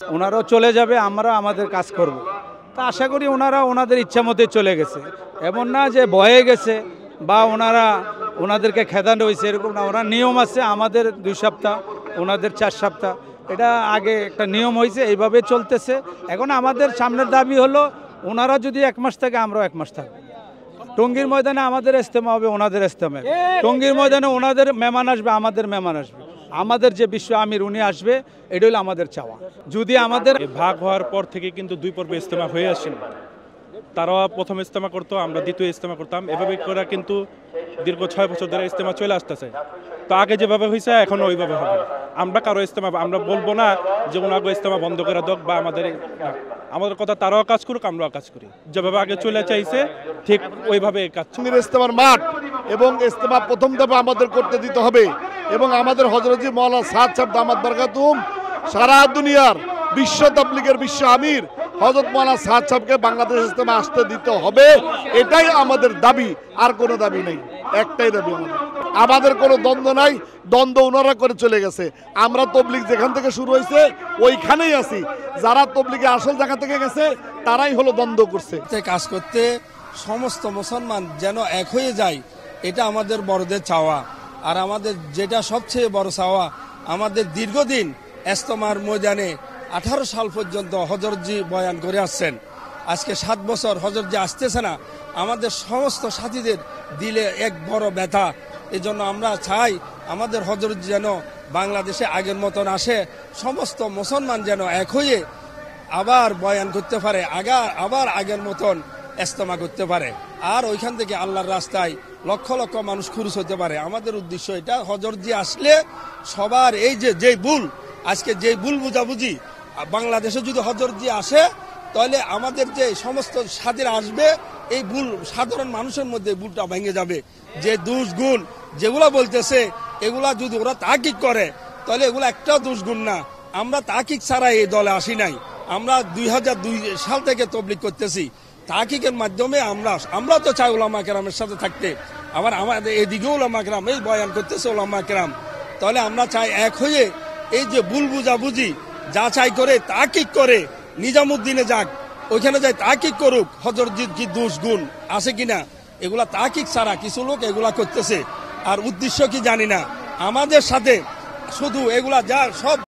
ওনারাও চলে যাবে, আমরা আমাদের কাজ করব। তা আশা করি ওনারা ওনাদের ইচ্ছা মতোই চলে গেছে, এমন না যে ভয়ে গেছে বা ওনাদেরকে খেদানো হয়েছে এরকম না। ওনার নিয়ম আছে, আমাদের 2 সপ্তাহ, ওনাদের 4 সপ্তাহ, এটা আগে একটা নিয়ম হয়েছে, এইভাবে চলতেছে। এখন আমাদের সামনের দাবি হলো ওনারা যদি 1 মাস থাকে আমরাও 1 মাস থাকবো। টঙ্গীর ময়দানে আমাদের ইজতেমা হবে, ওনাদের ইজতেমা হবে। টঙ্গীর ময়দানে ওনাদের মেহমান আসবে, আমাদের মেহমান আসবে। আমাদের যে বিশ্ব আমির উনি আসবে, এটা হলো আমাদের চাওয়া। যদি আমাদের ভাগ হওয়ার পর থেকে কিন্তু 2 পর্বে ইজতেমা হয়ে আসেন। তারাও প্রথম ইজতেমা করতো, আমরা দ্বিতীয় ইজতেমা করতাম। এভাবে করে কিন্তু দীর্ঘ 6 বছর ধরে ইজতেমা চলে আসতেছে। তো আগে যেভাবে হয়েছে এখনো ওইভাবে হবে। আমরা কারো ইজতেমা আমরা বলবো না যে ওনাকে ইজতেমা বন্ধ করে দোক বা আমাদের কথা তারাও কাজ করুক, আমরাও কাজ করি। যেভাবে আগে চলে চাইছে ঠিক ওইভাবে কাজ। ইজতেমার মাঠ এবং ইজতেমা প্রথম ধাপে আমাদের করতে দিতে হবে এবং আমাদের হযরতজি মাওলানা সাদ সাহেব দামাত বরকাতুহুম সারা দুনিয়ার বিশ্ব তাবলীগের বিশ্ব আমির হযরত মাওলানা সাদ সাহেবকে বাংলাদেশ ইজতেমা আসতে দিতে হবে। এটাই আমাদের দাবি, আর কোনো দাবি নেই, একটাই দাবি আমাদের কোনো দ্বন্দ্ব নাই। দ্বন্দ্ব ওনারা করে চলে গেছে, আমরা তবলিগ যেখান থেকে শুরু হয়েছে ওইখানেই আছি। যারা তবলিগে আসল জায়গা থেকে গেছে তারাই হলো দ্বন্দ্ব করছে। কাজ করতে সমস্ত মুসলমান যেন এক হয়ে যায়, এটা আমাদের বড়দের চাওয়া। আর আমাদের যেটা সবচেয়ে বড় চাওয়া, আমাদের দীর্ঘদিন ইজতেমার ময়দানে 18 সাল পর্যন্ত হযরতজি বয়ান করে আসছেন। আজকে 7 বছর হযরতজি আসতেছে না, আমাদের সমস্ত সাথীদের দিলে এক বড় ব্যথা। এজন্য আমরা চাই আমাদের হযরতজি যেন বাংলাদেশে আগের মতন আসে, সমস্ত মুসলমান যেন এক হয়ে আবার বয়ান করতে পারে, আবার আগের মতন ইজতেমা করতে পারে, আর ওইখান থেকে আল্লাহর রাস্তায় লক্ষ লক্ষ মানুষ খুরুজ হতে পারে। আমাদের উদ্দেশ্য এটা। হযরতজি আসলে সবার এই যে ভুল, আজকে যে ভুল বুঝাবুঝি, বাংলাদেশে যদি হযরতজি আসে তাহলে আমাদের যে সমস্ত সাথীরা আসবে, এই ভুল সাধারণ মানুষের মধ্যে ভুলটা ভেঙে যাবে। যে দোষ গুণ যেগুলা বলতেছে এগুলা যদি ওরা তাহকিক করে তাহলে এগুলা একটাও দোষ গুণ না। আমরা তাহকিক ছাড়া এই দলে আসি নাই। আমরা 2002 সাল থেকে তবলিগ করতেছি। তাহকিকের মাধ্যমে আমরা তো চাই উলামা কেরামের সাথে থাকতে, আবার আমাদের এদিকেও উলামা কেরাম এই বয়ান করতেছে উলামা কেরাম। তাহলে আমরা চাই এক হয়ে এই যে ভুল বুঝাবুঝি যাচাই করে তাহকিক করে নিজামুদ্দিনে যাক, ওইখানে যাই তাহকিক করুক হযরতজির কি দোষ গুণ আছে কিনা। এগুলা তাহকিক ছাড়া কিছু লোক এগুলা করতেছে, আর উদ্দেশ্য কি জানি না। আমাদের সাথে শুধু এগুলা যা সব